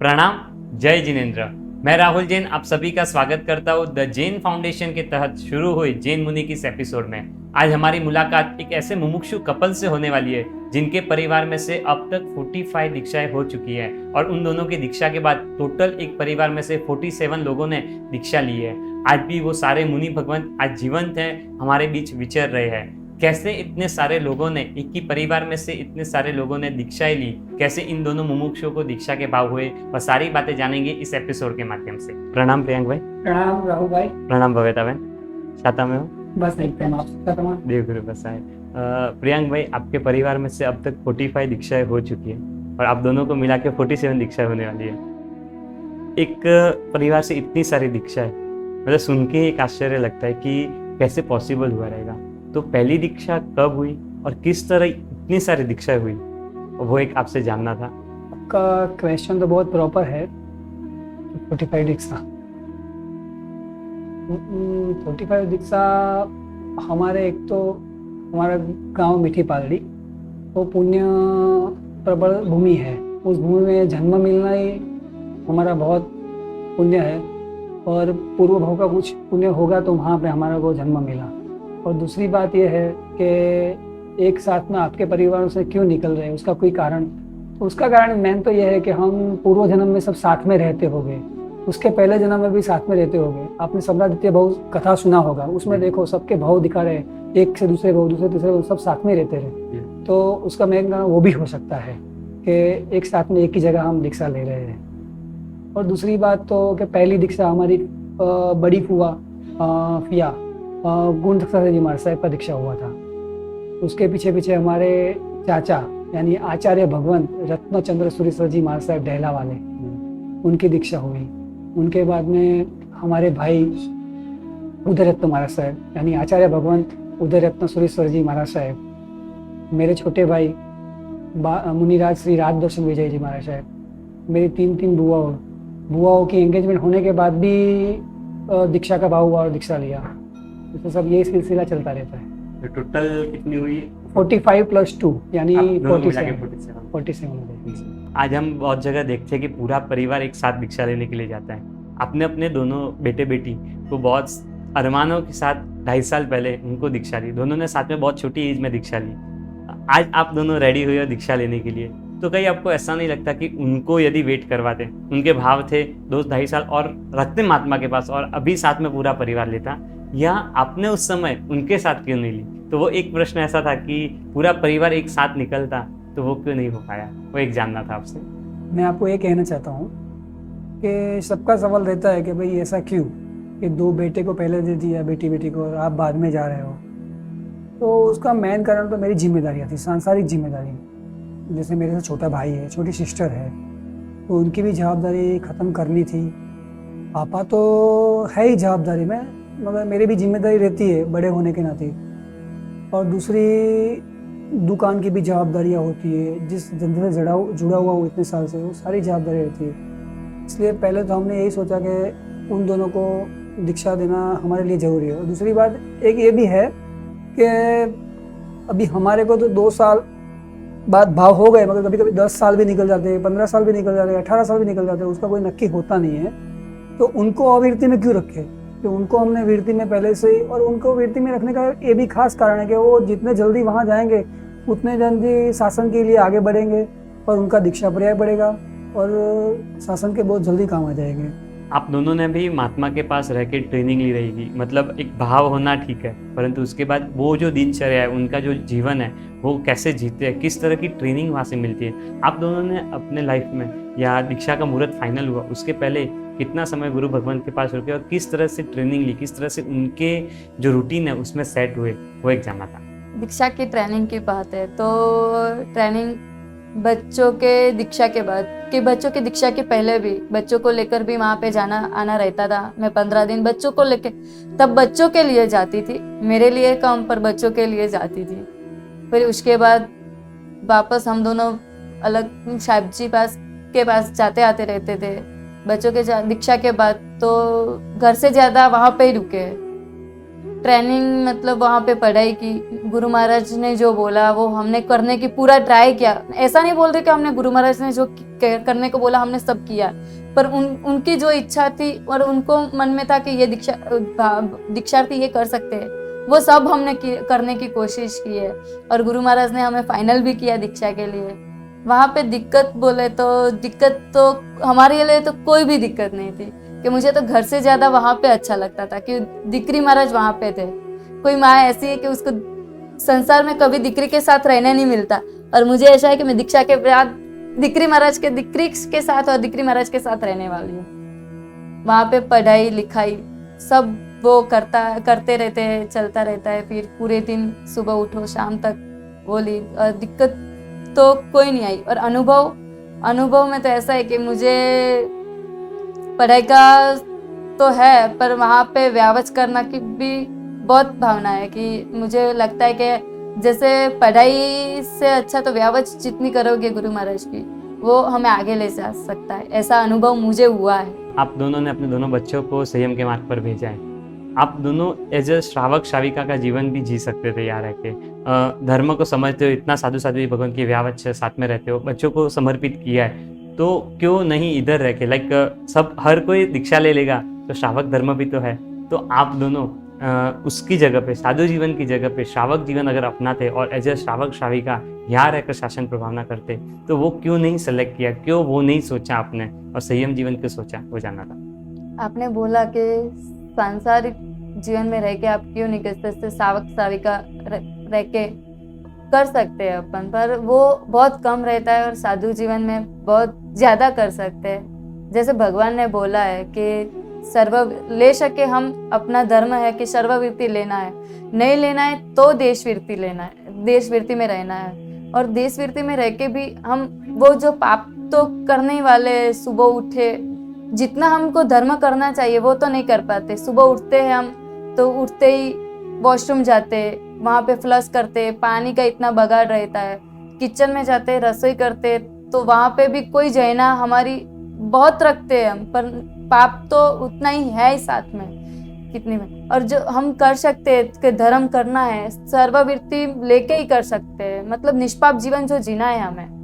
प्रणाम, जय जिनेन्द्र। मैं राहुल जैन आप सभी का स्वागत करता हूँ द जैन फाउंडेशन के तहत शुरू हुई जैन मुनि की इस एपिसोड में। आज हमारी मुलाकात एक ऐसे मुमुक्षु कपल से होने वाली है जिनके परिवार में से अब तक 45 दीक्षाएं हो चुकी है और उन दोनों की दीक्षा के बाद टोटल एक परिवार में से 47 लोगों ने दीक्षा ली है। आज भी वो सारे मुनि भगवंत आज जीवंत हैं, हमारे बीच विचर रहे हैं। कैसे इतने सारे लोगों ने, एक ही परिवार में से इतने सारे लोगों ने दीक्षाएं ली, कैसे इन दोनों मुमुक्षुओं को दीक्षा के भाव हुए, वह सारी बातें जानेंगे इस एपिसोड के माध्यम से। प्रणाम प्रियंक भाई। प्रणाम राहुल भाई। प्रणाम भवेता बहन। छाता में हो? बस एकदम आप देवगुरु बसाए। प्रियंक भाई, आपके परिवार में से अब तक 45 दीक्षाएं हो चुकी है और आप दोनों को मिला के 47 दीक्षाएं होने वाली है। एक परिवार से इतनी सारी दीक्षाएं, मतलब सुन के एक आश्चर्य लगता है कि कैसे पॉसिबल हुआ रहेगा। तो पहली दीक्षा कब हुई और किस तरह इतनी सारी दीक्षाएं हुई, वो एक आपसे जानना था। आपका क्वेश्चन तो बहुत प्रॉपर है। 45 दीक्षा 45 दीक्षा हमारे, एक तो हमारा गांव मीठी पालड़ी, वो पुण्य प्रबल भूमि है। उस भूमि में जन्म मिलना ही हमारा बहुत पुण्य है और पूर्व भाव का कुछ पुण्य होगा तो वहाँ पे हमारा को जन्म मिला। और दूसरी बात यह है कि एक साथ में आपके परिवार से क्यों निकल रहे हैं, उसका कोई कारण। उसका कारण मेन तो यह है कि हम पूर्व जन्म में सब साथ में रहते होंगे, उसके पहले जन्म में भी साथ में रहते होंगे। आपने सम्रादित्य भाव कथा सुना होगा, उसमें देखो सबके भाव दिखा रहे, एक से दूसरे भाव, दूसरे तीसरे भाव, सब साथ में रहते रहे। तो उसका मेन कारण वो भी हो सकता है कि एक साथ में एक ही जगह हम दीक्षा ले रहे हैं। और दूसरी बात तो कि पहली दीक्षा हमारी बड़ी फुआ फिया गुण जी महाराज साहब का दीक्षा हुआ था। उसके पीछे पीछे हमारे चाचा यानी आचार्य भगवंत रत्नचंद्र सूरीश्वर जी महाराज साहब डहला वाले, उनकी दीक्षा हुई। उनके बाद में हमारे भाई उदयरत्न महाराज साहब यानी आचार्य भगवंत उदयरत्न सूरीश्वर जी महाराज साहब, मेरे छोटे भाई मुनिराज श्री राज दर्शन विजय जी महाराज साहब, मेरी तीन बुआओं की एंगेजमेंट होने के बाद भी दीक्षा का भाव हुआ और दीक्षा लिया। इसमें सब ये सिलसिला चलता रहता है। तो टोटल कितनी हुई? 45 + 2 यानी 47। 47। आज हम बहुत जगह देखते हैं कि पूरा परिवार एक साथ दीक्षा लेने के लिए जाता है। आपने अपने दोनों बेटे बेटी को बहुत अरमानों के साथ 2.5 साल पहले उनको दीक्षा ली। दोनों ने साथ में बहुत छोटी एज में दीक्षा ली। आज आप दोनों रेडी हुए हो दीक्षा लेने के लिए, तो कहीं आपको ऐसा नहीं लगता कि उनको यदि वेट करवाते, उनके भाव थे 2-2.5 साल और रखते महात्मा के पास और अभी साथ में पूरा परिवार लेता, या आपने उस समय उनके साथ क्यों नहीं ली? तो वो एक प्रश्न ऐसा था कि पूरा परिवार एक साथ निकलता तो वो क्यों नहीं हो पाया, वो एक जानना था आपसे। मैं आपको ये कहना चाहता हूँ कि सबका सवाल रहता है कि भाई ऐसा क्यों कि 2 बेटे को पहले दे दिया, बेटी को, और आप बाद में जा रहे हो। तो उसका मेन कारण तो मेरी जिम्मेदारियाँ थी, सांसारिक जिम्मेदारी। जैसे मेरे से छोटा भाई है, छोटी सिस्टर है, तो उनकी भी जवाबदारी ख़त्म करनी थी। पापा तो है ही जवाबदारी में, मगर मेरी भी जिम्मेदारी रहती है बड़े होने के नाते। और दूसरी दुकान की भी जवाबदारियाँ होती है, जिस धंधे से जुड़ा हुआ हूँ इतने साल से, वो सारी जवाबदारी रहती है। इसलिए पहले तो हमने यही सोचा कि उन दोनों को दीक्षा देना हमारे लिए ज़रूरी है। और दूसरी बात एक ये भी है कि अभी हमारे को तो 2 साल बाद भाव हो गए, मगर कभी कभी 10 साल भी निकल जाते हैं, 15 साल भी निकल जाते हैं, 18 साल भी निकल जाते हैं, उसका कोई नक्की होता नहीं है। तो उनको अविरति में क्यों रखे? तो उनको हमने वीरति में पहले से ही, और उनको वीरति में रखने का ये भी खास कारण है कि वो जितने जल्दी वहाँ जाएंगे उतने जल्दी शासन के लिए आगे बढ़ेंगे और उनका दीक्षा पर्याय बढ़ेगा और शासन के बहुत जल्दी काम आ जाएंगे। आप दोनों ने भी महात्मा के पास रह के ट्रेनिंग ली रहेगी, मतलब एक भाव होना ठीक है, परंतु उसके बाद वो जो दिनचर्या है, उनका जो जीवन है, वो कैसे जीते हैं, किस तरह की ट्रेनिंग वहाँ से मिलती है। आप दोनों ने अपने लाइफ में, या दीक्षा का मुहूर्त फाइनल हुआ उसके पहले कितना समय गुरु भगवंत के पास रुके और किस तरह से ट्रेनिंग ली, किस तरह से उनके जो रूटीन है उसमें सेट हुए, वो एक जानना था। दीक्षा की ट्रेनिंग की बात है तो ट्रेनिंग बच्चों के दीक्षा के बाद, कि बच्चों की दीक्षा के पहले भी बच्चों को लेकर भी वहाँ पे जाना आना रहता था। मैं 15 दिन बच्चों को लेके, तब बच्चों के लिए जाती थी, मेरे लिए कम पर बच्चों के लिए जाती थी। फिर उसके बाद वापस हम दोनों अलग साहिब जी के पास जाते आते रहते थे। बच्चों के दीक्षा के बाद तो घर से ज़्यादा वहाँ पे ही रुके। ट्रेनिंग मतलब वहाँ पे पढ़ाई की, गुरु महाराज ने जो बोला वो हमने करने की पूरा ट्राई किया। ऐसा नहीं बोल रहे कि हमने गुरु महाराज ने जो करने को बोला हमने सब किया, पर उनकी जो इच्छा थी और उनको मन में था कि ये दीक्षार्थी ये कर सकते हैं, वो सब हमने करने की कोशिश की है। और गुरु महाराज ने हमें फाइनल भी किया दीक्षा के लिए। वहाँ पे दिक्कत बोले तो दिक्कत तो हमारे लिए तो कोई भी दिक्कत नहीं थी, कि मुझे तो घर से ज़्यादा वहाँ पे अच्छा लगता था कि दिक्री महाराज वहाँ पे थे। कोई माँ ऐसी है कि उसको संसार में कभी दिक्री के साथ रहने नहीं मिलता, और मुझे ऐसा है कि मैं दीक्षा के बाद दिक्री के साथ और दिक्री महाराज के साथ रहने वाली हूँ। वहाँ पे पढ़ाई लिखाई सब वो करते रहते हैं, चलता रहता है। फिर पूरे दिन सुबह उठो शाम तक वो ली, और दिक्कत तो कोई नहीं आई। और अनुभव में तो ऐसा है कि मुझे पढ़ाई का तो है, पर वहाँ पे व्यावच करना की भी बहुत भावना है, कि मुझे लगता है कि जैसे पढ़ाई से अच्छा तो व्यावच जितनी करोगे गुरु महाराज की, वो हमें आगे ले जा सकता है। ऐसा अनुभव मुझे हुआ है। आप दोनों ने अपने दोनों बच्चों को संयम के मार्ग पर भेजा है। आप दोनों एज अ श्रावक श्राविका का जीवन भी जी सकते थे यहाँ रह के। धर्म को समझते हो, इतना साधु साध्वी भगवान की व्यावच साथ में रहते हो, बच्चों को समर्पित किया है, तो क्यों नहीं इधर रह के सब हर कोई दीक्षा ले लेगा तो श्रावक धर्म भी तो है। तो आप दोनों उसकी जगह पे, साधु जीवन की जगह पे श्रावक जीवन अगर अपनाते और एज अ श्रावक श्राविका यहाँ रहकर शासन प्रभावना करते, तो वो क्यों नहीं सेलेक्ट किया, क्यों वो नहीं सोचा आपने और संयम जीवन क्यों सोचा, वो जानना था। आपने बोला कि सांसारिक जीवन में रह के आप क्यों नहीं कर सकते, श्रावक श्राविका रह के कर सकते हैं अपन, पर वो बहुत कम रहता है और साधु जीवन में बहुत ज्यादा कर सकते हैं। जैसे भगवान ने बोला है कि सर्व ले सके, हम अपना धर्म है कि सर्ववृत्ति लेना है, नहीं लेना है तो देशवृत्ति लेना है, देशवृत्ति में रहना है। और देशवृत्ति में रह के भी हम वो जो पाप तो करने ही वाले, सुबह उठे जितना हमको धर्म करना चाहिए वो तो नहीं कर पाते। सुबह उठते हैं हम तो उठते ही वॉशरूम जाते, वहाँ पे फ्लश करते, पानी का इतना बगाड़ रहता है, किचन में जाते रसोई करते, तो वहाँ पे भी कोई जयना हमारी बहुत रखते हैं हम, पर पाप तो उतना ही है ही साथ में कितने में। और जो हम कर सकते हैं कि धर्म करना है, सर्ववृत्ति लेके ही कर सकते हैं, मतलब निष्पाप जीवन जो जीना है हमें,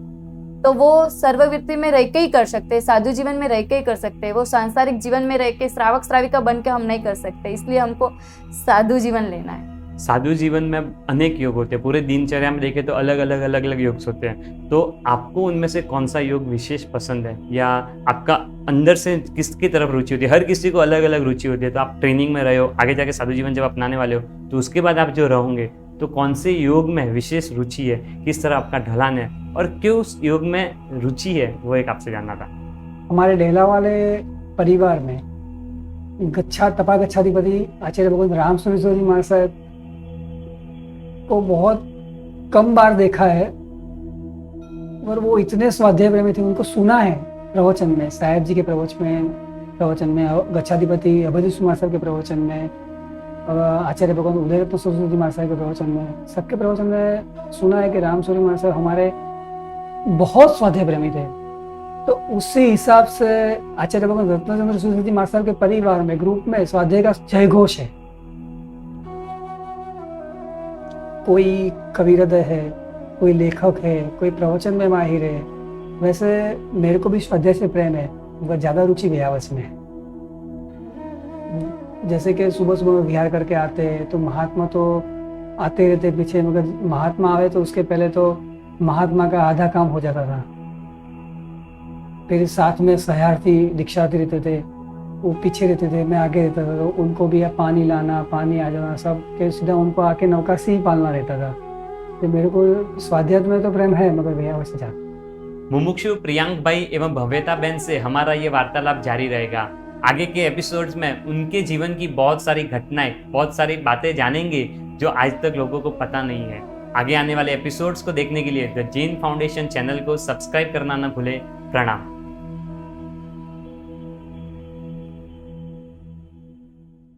तो वो सर्ववृत्ति में रह के ही कर सकते हैं, साधु जीवन में रह के ही कर सकते हैं। वो सांसारिक जीवन में रह के श्रावक श्राविका बन के हम नहीं कर सकते, इसलिए हमको साधु जीवन लेना है। साधु जीवन में अनेक योग होते हैं, पूरे दिनचर्या में देखें तो अलग अलग योग होते हैं, तो आपको उनमें से कौन सा योग विशेष पसंद है, या आपका अंदर से किसकी तरफ रुचि होती है? हर किसी को अलग अलग रुचि होती है। तो आप ट्रेनिंग में रहे हो, आगे जाके साधु जीवन जब अपनाने वाले हो, तो उसके बाद आप जो रहोगे तो कौन से योग में विशेष रुचि है, किस तरह आपका ढलान है और क्यों उस योग में रुचि है, वो एक आपसे जानना था। हमारे डेला वाले परिवार में गच्छाधिपति आचार्य भगवान राम सूर्य महाराज साहब को बहुत कम बार देखा है, और वो इतने स्वाध्याय प्रेमी थे, उनको सुना है प्रवचन में, साहेब जी के प्रवचन में, गच्छाधिपति अभय कुमार साहब के प्रवचन में, आचार्य भगवान उदयरत्न सरस्वती महाराज साहब के प्रवचन में, सबके प्रवचन में सुना है कि राम सूर्य महाराज साहब हमारे बहुत स्वाध्याय प्रेमी थे। तो उसी हिसाब से आचार्य भगवान रत्नचंद्र सरस्वती महाराज साहब के परिवार में, ग्रुप में स्वाध्याय का जय घोष है। कोई कवि हृदय है, कोई लेखक है, कोई प्रवचन में माहिर है। वैसे मेरे को भी स्वाध्याय से प्रेम है, मगर ज़्यादा रुचि व्यावच में है। जैसे कि सुबह सुबह विहार करके आते हैं तो महात्मा तो आते रहते पीछे, मगर महात्मा आवे तो उसके पहले तो महात्मा का आधा काम हो जाता था। फिर साथ में सहार्थी दीक्षार्थी रहते थे, वो पीछे रहते थे, मैं आगे रहता था, तो उनको भी पानी लाना, पानी आ जाना, सब के सीधा उनको आके नौका से ही पालना रहता था। तो मेरे को स्वाध्याय में तो प्रेम है, मगर भैया वैसे जा। मुमुक्षु प्रियांक भाई एवं भव्यता बहन से हमारा ये वार्तालाप जारी रहेगा। आगे के एपिसोड्स में उनके जीवन की बहुत सारी घटनाएं, बहुत सारी बातें जानेंगे जो आज तक लोगों को पता नहीं है। आगे आने वाले एपिसोड्स को देखने के लिए द जैन फाउंडेशन चैनल को सब्सक्राइब करना न भूलें। प्रणाम।